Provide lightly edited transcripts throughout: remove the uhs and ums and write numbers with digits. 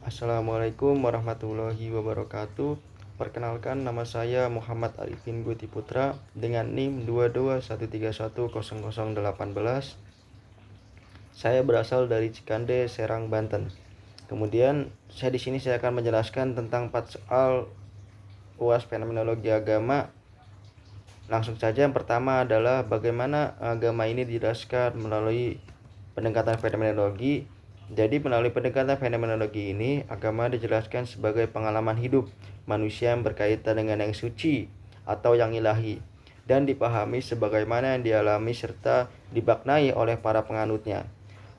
Assalamualaikum warahmatullahi wabarakatuh. Perkenalkan, nama saya Muhammad Arifin Guti Putra dengan NIM 221310018. Saya berasal dari Cikande, Serang, Banten. Kemudian di sini saya akan menjelaskan tentang 4 soal UAS Fenomenologi Agama. Langsung saja, yang pertama adalah bagaimana agama ini dijelaskan melalui pendekatan fenomenologi. Jadi melalui pendekatan fenomenologi ini, agama dijelaskan sebagai pengalaman hidup manusia yang berkaitan dengan yang suci atau yang ilahi, dan dipahami sebagaimana yang dialami serta dibaknai oleh para penganutnya.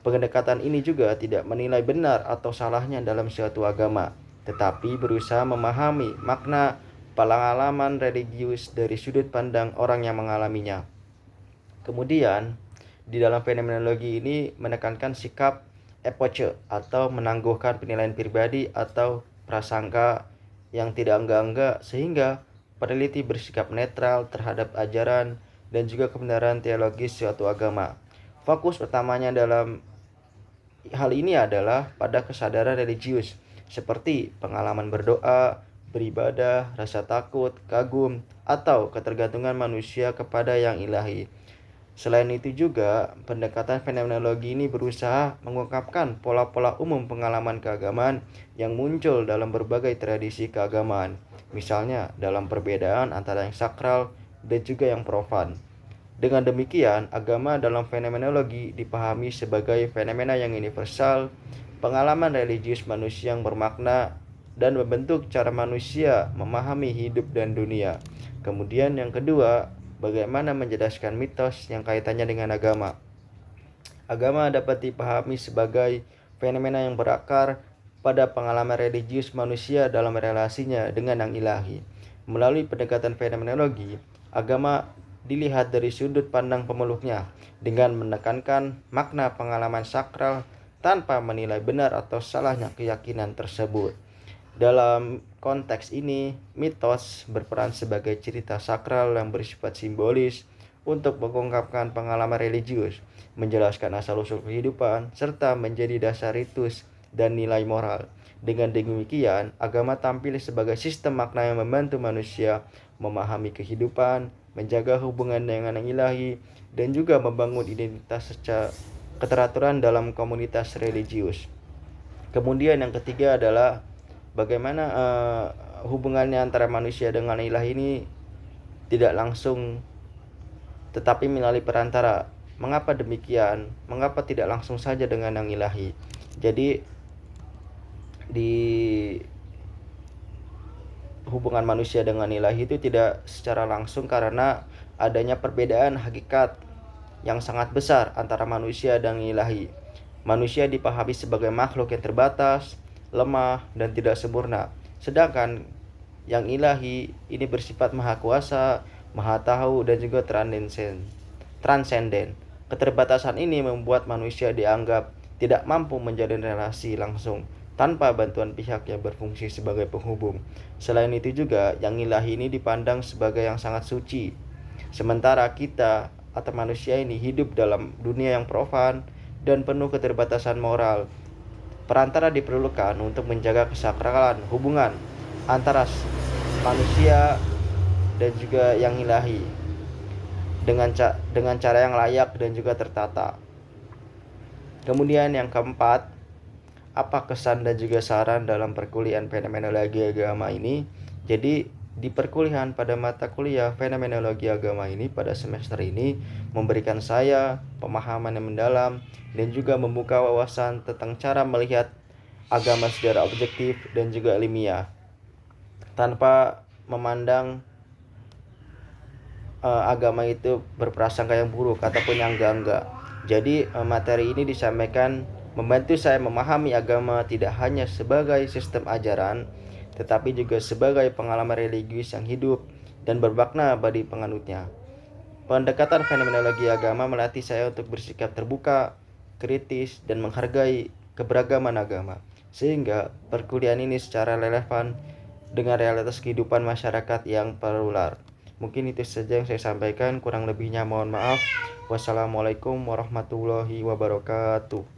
Pendekatan ini juga tidak menilai benar atau salahnya dalam suatu agama, tetapi berusaha memahami makna pengalaman religius dari sudut pandang orang yang mengalaminya. Kemudian, di dalam fenomenologi ini menekankan sikap epoche atau menangguhkan penilaian pribadi atau prasangka yang tidak enggak-enggak, sehingga peneliti bersikap netral terhadap ajaran dan juga kebenaran teologis suatu agama. Fokus utamanya dalam hal ini adalah pada kesadaran religius, seperti pengalaman berdoa, beribadah, rasa takut, kagum, atau ketergantungan manusia kepada yang ilahi. Selain itu juga, pendekatan fenomenologi ini berusaha mengungkapkan pola-pola umum pengalaman keagamaan yang muncul dalam berbagai tradisi keagamaan, misalnya dalam perbedaan antara yang sakral dan juga yang profan. Dengan demikian, agama dalam fenomenologi dipahami sebagai fenomena yang universal, pengalaman religius manusia yang bermakna dan membentuk cara manusia memahami hidup dan dunia. Kemudian yang kedua, bagaimana menjelaskan mitos yang kaitannya dengan agama. Agama dapat dipahami sebagai fenomena yang berakar pada pengalaman religius manusia dalam relasinya dengan yang ilahi. Melalui pendekatan fenomenologi, agama dilihat dari sudut pandang pemeluknya dengan menekankan makna pengalaman sakral tanpa menilai benar atau salahnya keyakinan tersebut. Dalam konteks ini, mitos berperan sebagai cerita sakral yang bersifat simbolis untuk mengungkapkan pengalaman religius, menjelaskan asal-usul kehidupan, serta menjadi dasar ritus dan nilai moral. Dengan demikian, agama tampil sebagai sistem makna yang membantu manusia memahami kehidupan, menjaga hubungan dengan yang ilahi, dan juga membangun identitas secara keteraturan dalam komunitas religius. Kemudian yang ketiga adalah bagaimana hubungannya antara manusia dengan ilahi ini tidak langsung tetapi melalui perantara. Mengapa demikian? Mengapa tidak langsung saja dengan yang ilahi? Jadi di hubungan manusia dengan ilahi itu tidak secara langsung karena adanya perbedaan hakikat yang sangat besar antara manusia dan ilahi. Manusia dipahami sebagai makhluk yang terbatas, lemah, dan tidak sempurna. Sedangkan yang ilahi ini bersifat maha kuasa, maha tahu, dan juga transenden. Keterbatasan ini membuat manusia dianggap tidak mampu menjalin relasi langsung tanpa bantuan pihak yang berfungsi sebagai penghubung. Selain itu juga, yang ilahi ini dipandang sebagai yang sangat suci. Sementara kita atau manusia ini hidup dalam dunia yang profan dan penuh keterbatasan moral. Perantara diperlukan untuk menjaga kesakralan hubungan antara manusia dan juga yang ilahi dengan cara yang layak dan juga tertata. Kemudian yang keempat, apa kesan dan juga saran dalam perkuliahan fenomenologi agama ini? Jadi di perkuliahan pada mata kuliah fenomenologi agama ini pada semester ini memberikan saya pemahaman yang mendalam dan juga membuka wawasan tentang cara melihat agama secara objektif dan juga ilmiah tanpa memandang agama itu berprasangka yang buruk ataupun yang enggak. Jadi materi ini disampaikan membantu saya memahami agama tidak hanya sebagai sistem ajaran, tetapi juga sebagai pengalaman religius yang hidup dan bermakna bagi penganutnya. Pendekatan fenomenologi agama melatih saya untuk bersikap terbuka, kritis, dan menghargai keberagaman agama, sehingga perkuliahan ini secara relevan dengan realitas kehidupan masyarakat yang plural. Mungkin itu saja yang saya sampaikan, kurang lebihnya mohon maaf. Wassalamualaikum warahmatullahi wabarakatuh.